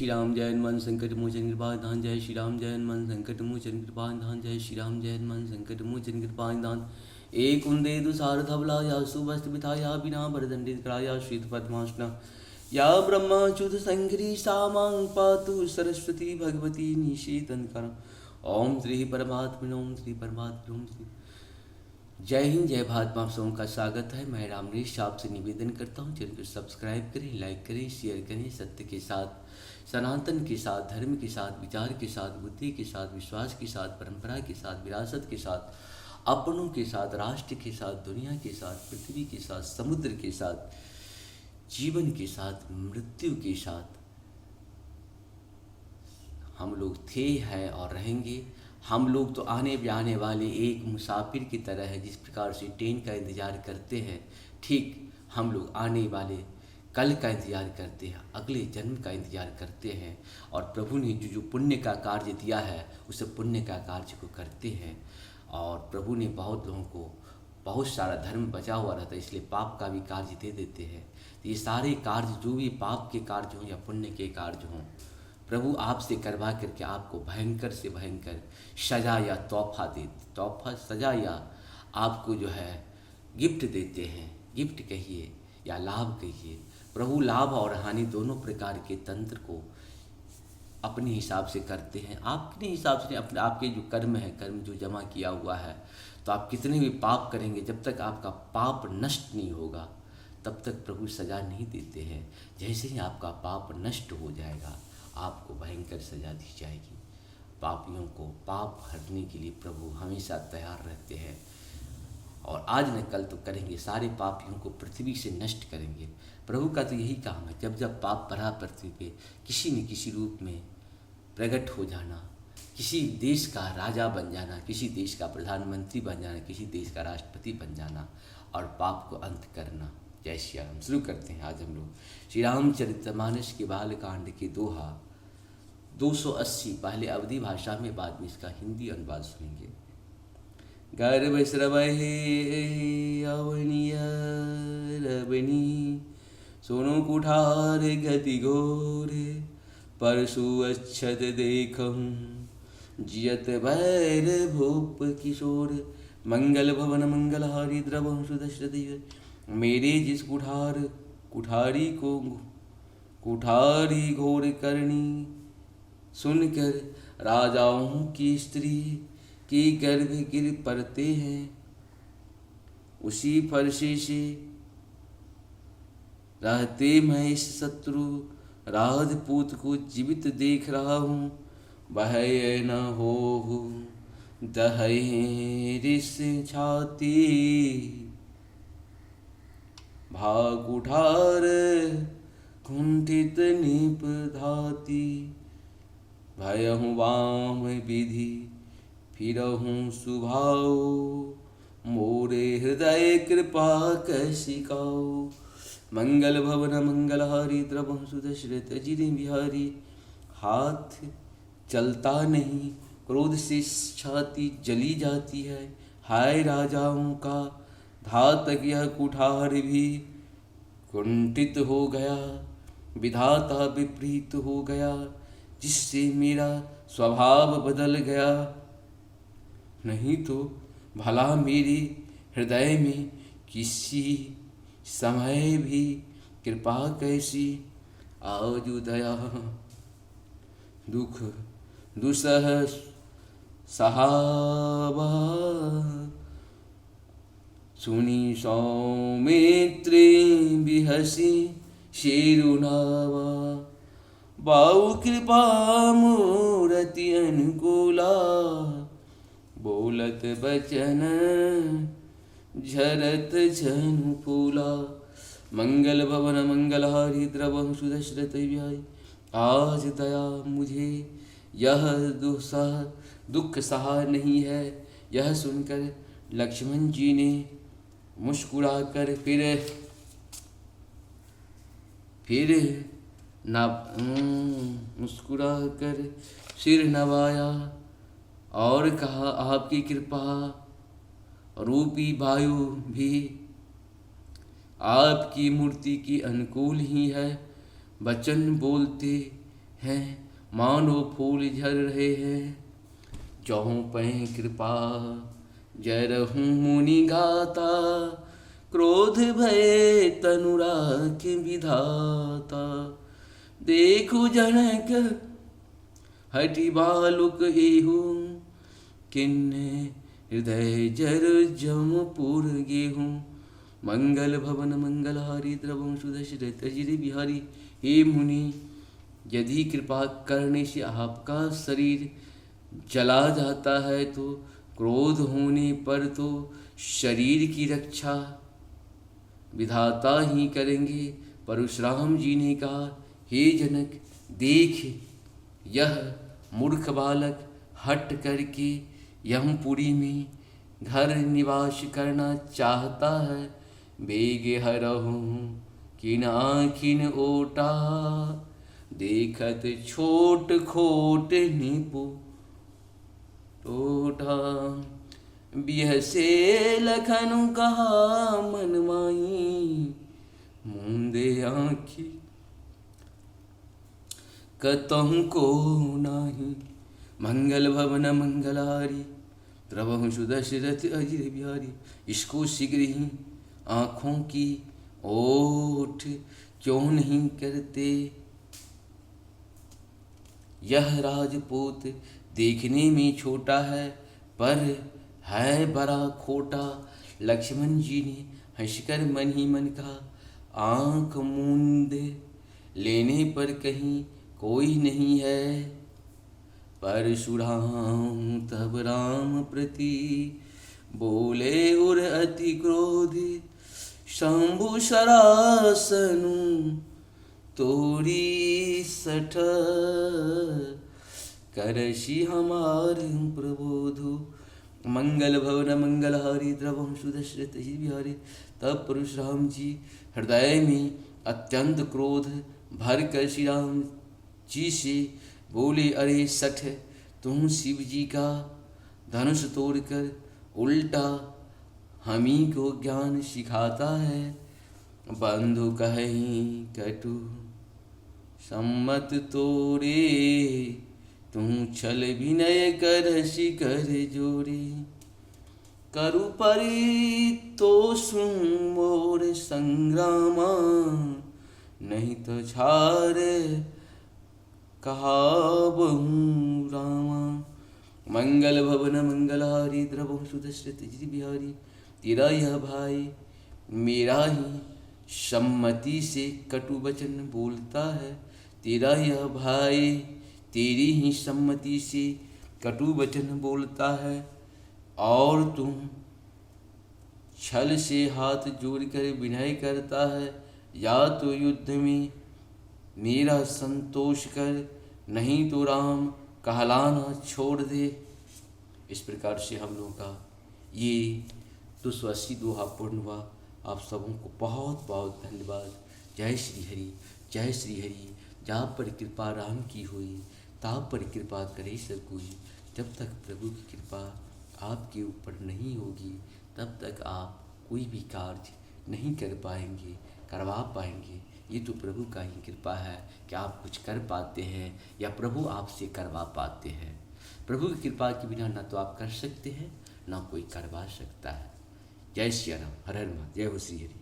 श्री राम जय हनुमान संकट मोचन कृपा निधान। जय श्री राम जय हनुमान संकट मोचन कृपा निधान। जय श्री राम जय हनुमान संकट मोचन कृपा निधान। एक उन्दे दुसार धवलाया सुवस्त्र बिथाया बिना बरदंडित कराया श्रीत पद्मासना या ब्रह्मच्युत संघ्री सामां पातु सरस्वती भगवती निशीतनकर। ओम श्री परमात्मने ओम श्री परमात्मने ओम श्री। जय हिंद जय भारत। आप सबों का स्वागत है। मैं रामरेश आपसे निवेदन करता हूँ चैनल को सब्सक्राइब करें, लाइक करें, शेयर करें। सत्य के साथ, सनातन के साथ, धर्म के साथ, विचार के साथ, बुद्धि के साथ, विश्वास के साथ, परंपरा के साथ, विरासत के साथ, अपनों के साथ, राष्ट्र के साथ, दुनिया के साथ, पृथ्वी के साथ, समुद्र के साथ, जीवन के साथ, मृत्यु के साथ हम लोग थे, हैं और रहेंगे। हम लोग तो आने जाने वाले एक मुसाफिर की तरह है। जिस प्रकार से ट्रेन का इंतज़ार करते हैं, ठीक हम लोग आने वाले कल का इंतज़ार करते हैं, अगले जन्म का इंतज़ार करते हैं। और प्रभु ने जो पुण्य का कार्य दिया है उस पुण्य का कार्य को करते हैं। और प्रभु ने बहुत लोगों को बहुत सारा धर्म बचा हुआ रहता है, इसलिए पाप का भी कार्य दे देते हैं। तो ये सारे कार्य, जो भी पाप के कार्य हों या पुण्य के कार्य हों, प्रभु आपसे करवा करके आपको भयंकर से भयंकर सजा या तोहफा सजा या आपको जो है गिफ्ट देते हैं। गिफ्ट कहिए या लाभ कहिए। प्रभु लाभ और हानि दोनों प्रकार के तंत्र को अपने हिसाब से करते हैं। अपने हिसाब से अपने आपके जो कर्म है, कर्म जो जमा किया हुआ है, तो आप कितने भी पाप करेंगे, जब तक आपका पाप नष्ट नहीं होगा तब तक प्रभु सजा नहीं देते हैं। जैसे ही आपका पाप नष्ट हो जाएगा आपको भयंकर सजा दी जाएगी। पापियों को पाप हटने के लिए प्रभु हमेशा तैयार रहते हैं। और आज न कल तो करेंगे, सारे पापियों को पृथ्वी से नष्ट करेंगे। प्रभु का तो यही काम है, जब जब पाप भरा पृथ्वी पे किसी न किसी रूप में प्रकट हो जाना, किसी देश का राजा बन जाना, किसी देश का प्रधानमंत्री बन जाना, किसी देश का राष्ट्रपति बन जाना और पाप को अंत करना। जय श्री राम। शुरू करते हैं आज हम लोग श्री रामचरितमानस के बालकांड के दोहा 280, पहले अवधी भाषा में, बाद में इसका हिंदी अनुवाद सुनेंगे। गर्भ स्रवहे अवनिय रवनी, सोनो कुठार गति घोरे, परशु अच्छत देखहूँ जियत भैर भूप किशोर। मंगल भवन मंगलहारी द्रवहु सुदशरथ, मेरे जिस कुठारी घोर करनी, सुनकर राजाओं की स्त्री की गर्भ गिर पड़ते हैं। उसी फरसे से रहते मैं इस शत्रु राजपूत को जीवित देख रहा हूँ। वह न हो दहेरिस छाती, भाग उठार कुंठित निप धाती। भयहूँ वाम विधि फिरहूँ सुभाओ, मोरे हृदय कृपा कशिकाओ। मंगल भवन मंगलहारी द्रवहु सुदशरथ जिरि बिहारी। हाथ चलता नहीं, क्रोध से छाती जली जाती है। हाय राजाओं का धातक यह कुठार भी कुंठित हो गया, विधाता विपरीत हो गया, जिससे मेरा स्वभाव बदल गया। नहीं तो भला मेरे हृदय में किसी समय भी कृपा कैसी। आजु दया दुख दुसह सहावा, सुनी सौमित्री बिहसी शेरुनावा। बाऊ कृपा मूरति अनुकूला, बोलत बचन झरत झनु फूला। मंगल भवन मंगलहारी द्रवहु सुदशरथ बिहारी। आज दया मुझे यह दुख सहा नहीं है। यह सुनकर लक्ष्मण जी ने मुस्कुराकर मुस्कुराकर सिर नवाया और कहा, आपकी कृपा रूपी वायु भी आपकी मूर्ति की अनुकूल ही है। वचन बोलते हैं, मानो फूल झर रहे हैं। जहूँ पै कृपा जय रहूँ मुनि गाता, क्रोध भय तनु राखे विधाता। देखु जनक हटि बालुक एहू, किन्ने हृदय जर जमपुर गेहूँ। मंगल भवन मंगलहारी द्रवंशु दशरथ अजिर बिहारी। हे मुनि, यदि कृपा करने से आपका शरीर जला जाता है तो क्रोध होने पर तो शरीर की रक्षा विधाता ही करेंगे। परशुराम जी ने कहा, हे जनक, देख यह मूर्ख बालक हट करके यमपुरी में घर निवास करना चाहता है। बेगे हरहु किन आखिन ओटा, देखत छोट खोट निपु टोटा। बिहसे लखनु कहा मन माही, मूंदे आँखि कतहु को नाही। मंगल भवन मंगलहारी द्रवंशु दशरथ अजिर बिहारी। इसको शीघ्र ही आँखों की ओट क्यों नहीं करते। यह राजपूत देखने में छोटा है पर है बड़ा खोटा। लक्ष्मण जी ने हंसकर मन ही मन कहा, आँख मूंद लेने पर कहीं कोई नहीं है। परशुराम तब राम प्रति बोले और अति क्रोधित, शंभु शरासनु तोरी सठ, करषि हमार प्रबोधु। मंगल भवन मंगलहारी द्रवंशु दशरथ अजिर बिहारी। तब परशुराम जी हृदय में अत्यंत क्रोध भर कर श्री राम जी से बोले, अरे सठ, तुम शिव जी का धनुष तोड़कर उल्टा हमी को ज्ञान सिखाता है। बंधु कहीं कटु सम्मत तोरे, तुम छल विनय कर शिकर जोरे। करु परि तो सुन मोर संग्रामा, नहीं तो छार कहावहूँ रामा। मंगल भवन मंगलहारी द्रवंशु दशरथ अजिर बिहारी। तेरा यह भाई मेरा ही सम्मति से कटु वचन बोलता है। तेरा यह भाई तेरी ही सम्मति से कटु वचन बोलता है और तुम छल से हाथ जोड़कर विनय करता है। या तो युद्ध में मेरा संतोष कर, नहीं तो राम कहलाना छोड़ दे। इस प्रकार से हम लोगों का ये 280 दोहा पूर्ण हुआ। आप सबों को बहुत बहुत धन्यवाद। जय श्री हरि, जय श्री हरि। जहाँ पर कृपा राम की हुई, ताप पर कृपा करे सब कोई। जब तक प्रभु की कृपा आपके ऊपर नहीं होगी, तब तक आप कोई भी कार्य नहीं कर पाएंगे, करवा पाएंगे। ये तो प्रभु का ही कृपा है कि आप कुछ कर पाते हैं या प्रभु आपसे करवा पाते हैं। प्रभु की कृपा के बिना ना तो आप कर सकते हैं, ना कोई करवा सकता है। जय श्री राम, हर हर महादेव, जय हो श्री हरि।